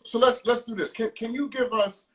So let's do this. Can you give us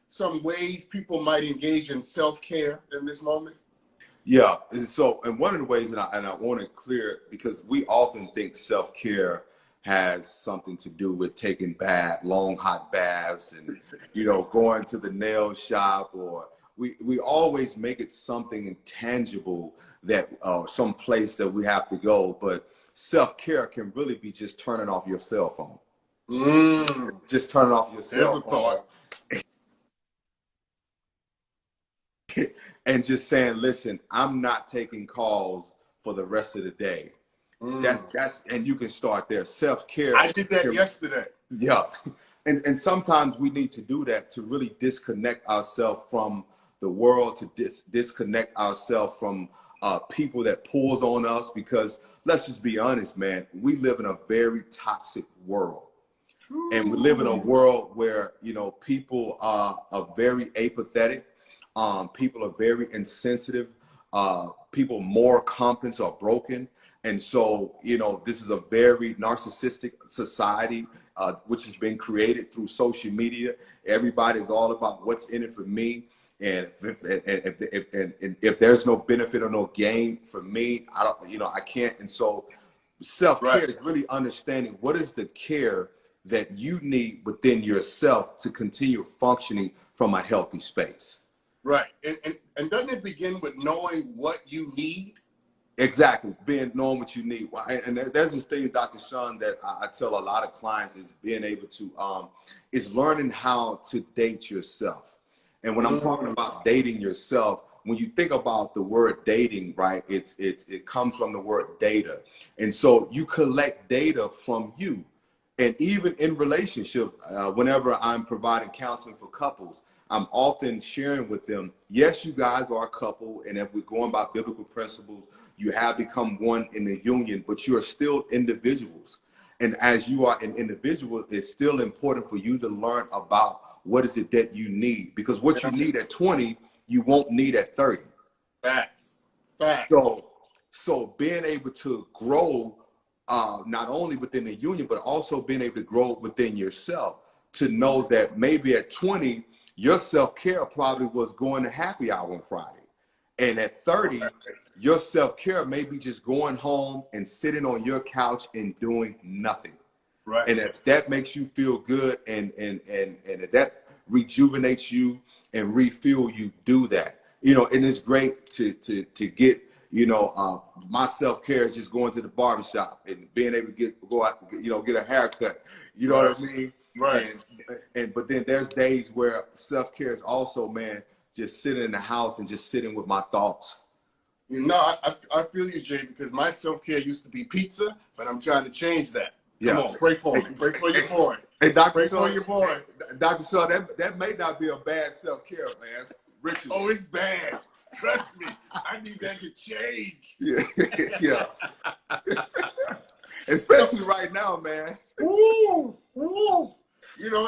some ways people might engage in self-care in this moment? Yeah. So, and one of the ways, and I want to clear, because we often think self-care has something to do with taking long hot baths and, going to the nail shop, or we always make it something intangible that, some place that we have to go. But self-care can really be just turning off your cell phone. Just turning off your cell phone. And just saying, listen, I'm not taking calls for the rest of the day. And you can start there. Self-care. I did that yesterday. Yeah. And sometimes we need to do that to really disconnect ourselves from the world, to disconnect ourselves from people that pulls on us, because let's just be honest, man, we live in a very toxic world. And we live in a world where, people are very apathetic. People are very insensitive. People more competence are broken. And so, this is a very narcissistic society, which has been created through social media. Everybody's all about what's in it for me. And if there's no benefit or no gain for me, I can't. And so self-care is really understanding what is the care that you need within yourself to continue functioning from a healthy space. Right. And doesn't it begin with knowing what you need? Exactly. Knowing what you need. And there's this thing, Dr. Sean, that I tell a lot of clients is being able to, is learning how to date yourself. And when I'm talking about dating yourself, when you think about the word dating, right, it comes from the word data. And so you collect data from you. And even in relationships, whenever I'm providing counseling for couples, I'm often sharing with them, yes, you guys are a couple, and if we're going by biblical principles, you have become one in the union, but you are still individuals. And as you are an individual, it's still important for you to learn about what is it that you need, because what you need at 20, you won't need at 30. Facts. So being able to grow, not only within the union, but also being able to grow within yourself, to know that maybe at 20, your self-care probably was going to happy hour on Friday. And at 30, your self-care may be just going home and sitting on your couch and doing nothing. Right. And if that makes you feel good and if that rejuvenates you and refuel you, do that. And it's great to get, my self-care is just going to the barbershop and being able to go out, get a haircut. You know what I mean? Right. But then there's days where self-care is also, man, just sitting in the house and just sitting with my thoughts. I feel you, Jay, because my self-care used to be pizza, but I'm trying to change that. Come on, pray for me. Pray for your boy. Hey, pray for your boy. Dr. Shaw, that may not be a bad self-care, man. Richard. Oh, it's bad. Trust me. I need that to change. Yeah. Especially right now, man. Ooh.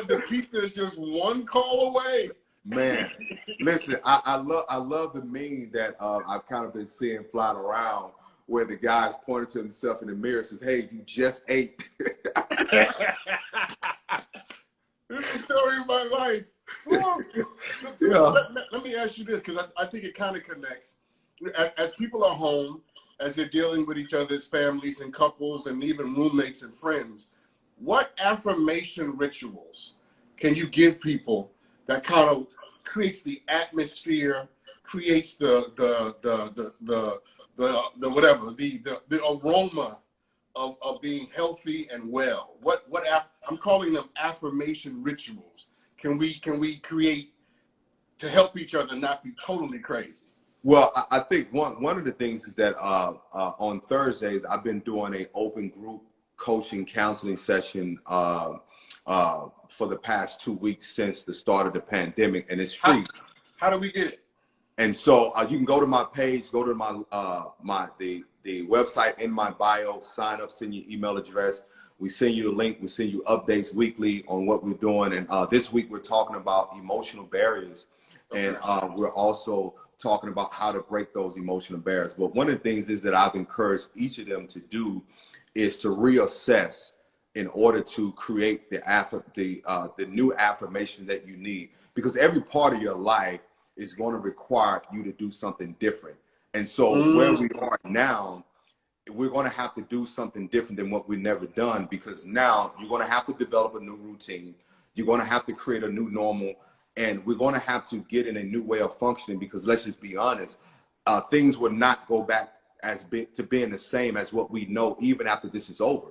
The pizza is just one call away. Man, listen, I love the meme that I've kind of been seeing flying around, where the guy's pointing to himself in the mirror and says, "Hey, you just ate." This is the story of my life. Yeah. Let me ask you this, because I think it kind of connects. As people are home, as they're dealing with each other's families and couples and even roommates and friends, what affirmation rituals can you give people that kind of creates the atmosphere, creates the aroma of being healthy and well? I'm calling them affirmation rituals. Can we create to help each other not be totally crazy? Well, I think one of the things is that on Thursdays I've been doing an open group coaching counseling session for the past 2 weeks since the start of the pandemic, and it's free. How do we get it? And so you can go to my page, go to the website in my bio, sign up, send your email address. We send you a link. We send you updates weekly on what we're doing. And this week we're talking about emotional barriers, and we're also talking about how to break those emotional barriers. But one of the things is that I've encouraged each of them to do is to reassess in order to create the new affirmation that you need, because every part of your life is going to require you to do something different. And so where we are now, we're going to have to do something different than what we've never done, because now you're going to have to develop a new routine. You're going to have to create a new normal, and we're going to have to get in a new way of functioning, because let's just be honest, things will not go back to being the same as what we know even after this is over.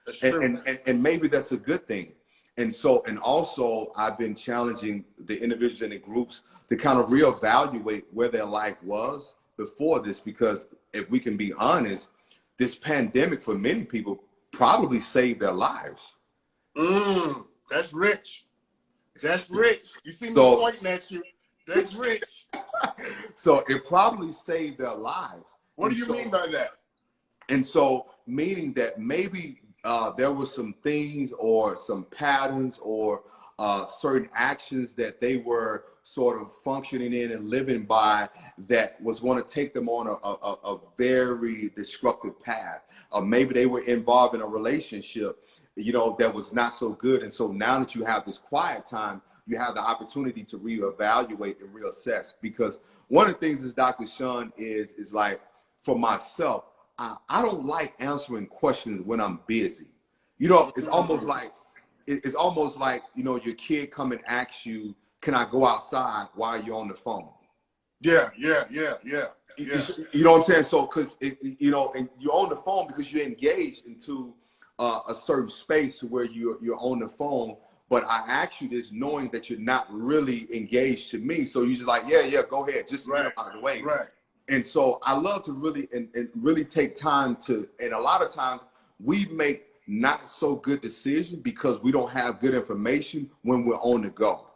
That's true. And maybe that's a good thing. And also I've been challenging the individuals in the groups to kind of reevaluate where their life was before this, because if we can be honest, this pandemic for many people probably saved their lives. That's rich. That's rich. You see me pointing at you. That's rich. So it probably saved their lives. What do you mean by that? And so, meaning that maybe there were some things or some patterns or certain actions that they were sort of functioning in and living by that was going to take them on a very destructive path. Or maybe they were involved in a relationship, that was not so good. And so now that you have this quiet time, you have the opportunity to reevaluate and reassess. Because one of the things is, Dr. Sean, is like, for myself, I don't like answering questions when I'm busy. It's almost like your kid come and asks you, can I go outside while you're on the phone? Yeah. You know what I'm saying? So, because and you're on the phone because you're engaged into a certain space where you're on the phone. But I ask you this knowing that you're not really engaged to me. So you're just like, yeah, go ahead, just get out of the way. Right. And so I love to really and really take time to, and a lot of times we make not so good decisions because we don't have good information when we're on the go.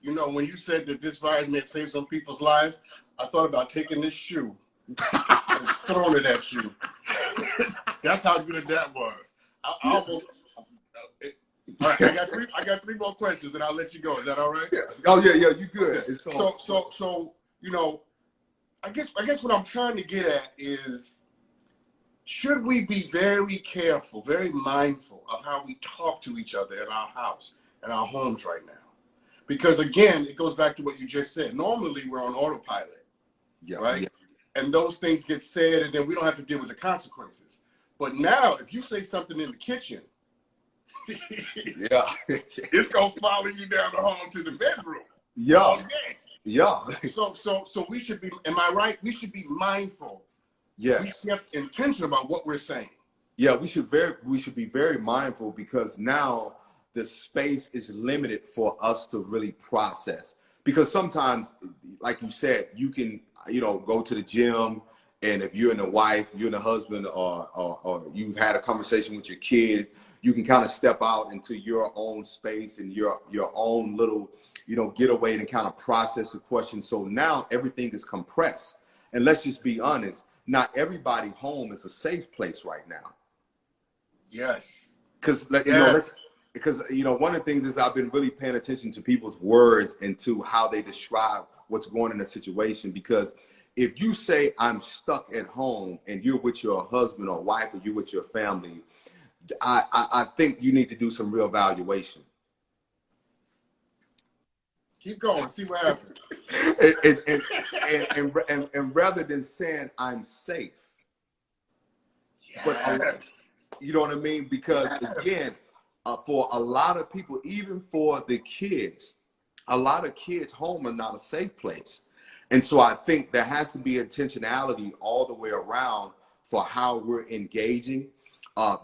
When you said that this virus may have saved some people's lives, I thought about taking this shoe and throwing it at you. That's how good that was. All right, I got three more questions, and I'll let you go. Is that all right? Yeah. Oh yeah, you good. Okay. So I guess what I'm trying to get at is, should we be very careful, very mindful of how we talk to each other in our house and our homes right now? Because again, it goes back to what you just said. Normally we're on autopilot, right? Yeah. And those things get said, and then we don't have to deal with the consequences. But now, if you say something in the kitchen, it's gonna follow you down the hall to the bedroom. Yeah. So we should be. Am I right? We should be mindful. Yeah. We should have intention about what we're saying. Yeah, we should be very mindful, because now the space is limited for us to really process. Because sometimes, like you said, you can go to the gym, and if you're in a wife, you're in a husband, or you've had a conversation with your kids, you can kind of step out into your own space and your own little getaway and kind of process the question. So now everything is compressed. And let's just be honest, not everybody home is a safe place right now. Yes. Because one of the things is, I've been really paying attention to people's words and to how they describe what's going on in a situation. Because if you say I'm stuck at home and you're with your husband or wife, or you're with your family, I think you need to do some real evaluation. Keep going, see what happens. and rather than saying I'm safe, but you know what I mean? Because again, for a lot of people, even for the kids, a lot of kids home are not a safe place. And so I think there has to be intentionality all the way around for how we're engaging,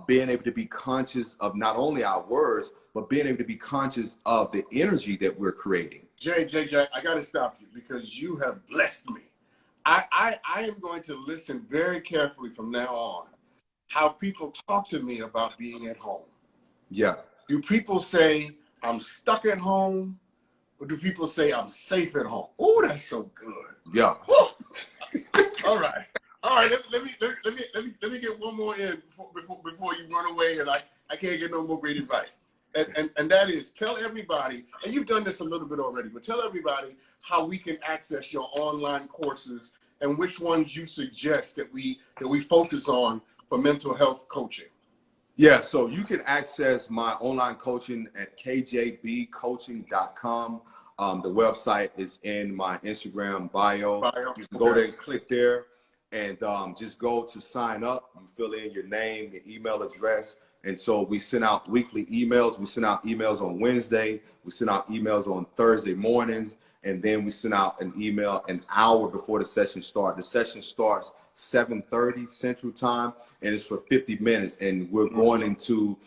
being able to be conscious of not only our words, but being able to be conscious of the energy that we're creating. Jay, I got to stop you, because you have blessed me. I am going to listen very carefully from now on how people talk to me about being at home. Yeah. Do people say I'm stuck at home, or do people say I'm safe at home? Oh, that's so good. Yeah. All right. Let me get one more in before you run away, and I can't get no more great advice. And that is, tell everybody, and you've done this a little bit already, but tell everybody how we can access your online courses and which ones you suggest that we focus on for mental health coaching. Yeah, so you can access my online coaching at kjbcoaching.com. The website is in my Instagram bio. You can go there and click there and just go to sign up. You fill in your name, your email address. And so we send out weekly emails. We send out emails on Wednesday. We send out emails on Thursday mornings. And then we send out an email an hour before the session starts. The session starts 7:30 Central Time, and it's for 50 minutes. And we're going into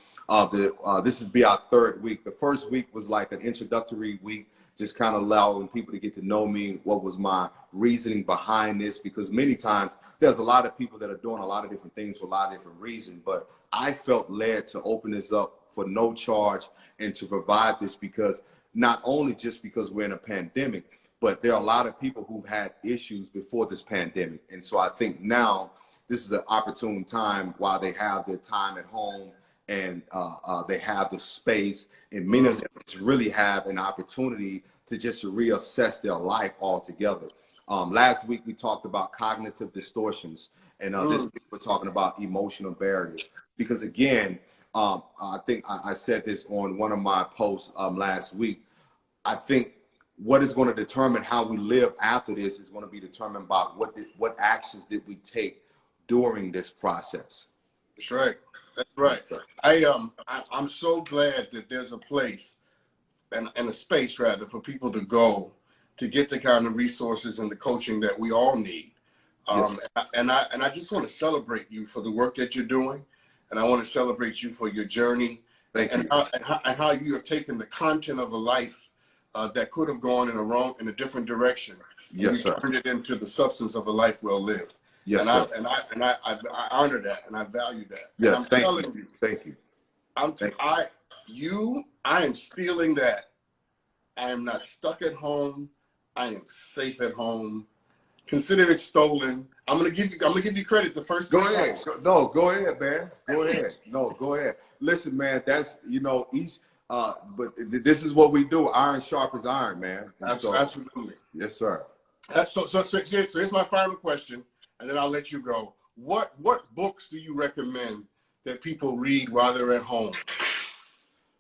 this will be our third week. The first week was like an introductory week, just kind of allowing people to get to know me, what was my reasoning behind this, because many times there's a lot of people that are doing a lot of different things for a lot of different reasons, but I felt led to open this up for no charge and to provide this because not only just because we're in a pandemic, but there are a lot of people who've had issues before this pandemic. And so I think now this is an opportune time while they have their time at home and they have the space, and many of them really have an opportunity to just reassess their life altogether. Last week we talked about cognitive distortions, and this week we're talking about emotional barriers. Because again, I think I said this on one of my posts last week. I think what is going to determine how we live after this is going to be determined by what actions did we take during this process. That's right. That's right. I'm so glad that there's a place and a space rather for people to go to get the kind of resources and the coaching that we all need. Yes. And I just want to celebrate you for the work that you're doing, and I want to celebrate you for your journey. Thank you. And how you have taken the content of a life that could have gone in a different direction. Yes, sir. Turned it into the substance of a life well lived. Yes, and sir. I honor that, and I value that. Yes, thank you. Thank you. I am stealing that. I am not stuck at home. I am safe at home. Consider it stolen. I'm gonna give you credit the first time. Go ahead. No, go ahead, man. Go ahead. No, go ahead. Listen, man, that's each but this is what we do. Iron sharpens iron, man. Absolutely. Yes, sir. So here's my final question, and then I'll let you go. What books do you recommend that people read while they're at home?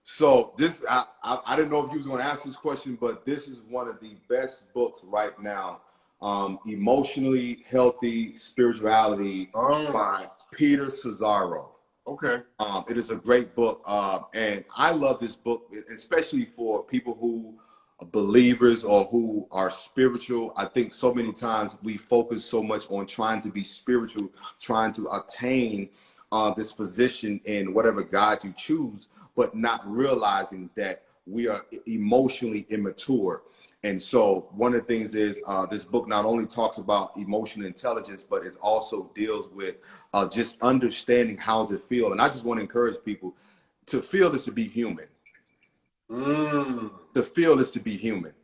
So this, I didn't know if you was going to ask this question, but this is one of the best books right now. Emotionally Healthy Spirituality by Peter Scazzaro. Okay. It is a great book, and I love this book, especially for people who are believers or who are spiritual. I think so many times we focus so much on trying to be spiritual, trying to attain this position in whatever God you choose, but not realizing that we are emotionally immature. And so one of the things is this book not only talks about emotional intelligence, but it also deals with just understanding how to feel. And I just want to encourage people to feel is to be human. To feel is to be human.